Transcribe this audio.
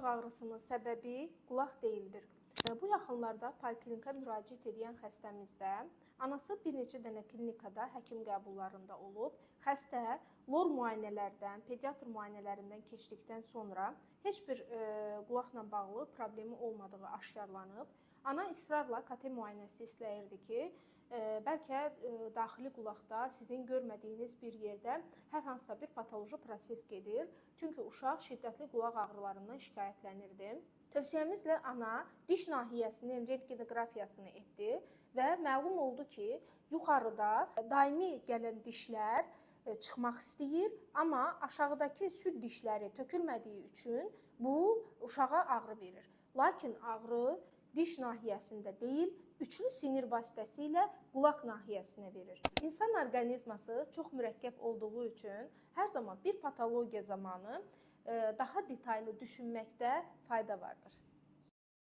qulaq ağrısının səbəbi qulaq deyildir. Bu yaxınlarda poliklinika müraciət edən xəstəmizdə anası bir neçə dənə klinikada həkim qəbullarında olub. Xəstə lor müayinələrdən, pediatr müayinələrindən keçdikdən sonra heç bir qulaqla bağlı problemi olmadığı aşkarlanıb. Ana israrla KT müayinəsi istəyirdi ki, bəlkə daxili qulaqda sizin görmədiyiniz bir yerdə hər hansısa bir patoloji proses gedir. Çünki uşaq şiddətli qulaq ağrılarından şikayətlənirdi. Tövsiyəmizlə ana diş nahiyəsinin rentgenoqrafiyasını etdi və məlum oldu ki, yuxarıda daimi gələn dişlər çıxmaq istəyir, amma aşağıdakı süd dişləri tökülmədiyi üçün bu uşağa ağrı verir. Lakin ağrı diş nahiyəsində deyil, üçlü sinir vasitəsilə qulaq nahiyəsinə verir. İnsan orqanizması çox mürəkkəb olduğu üçün hər zaman bir patologiya zamanı daha detallı düşünməkdə fayda vardır.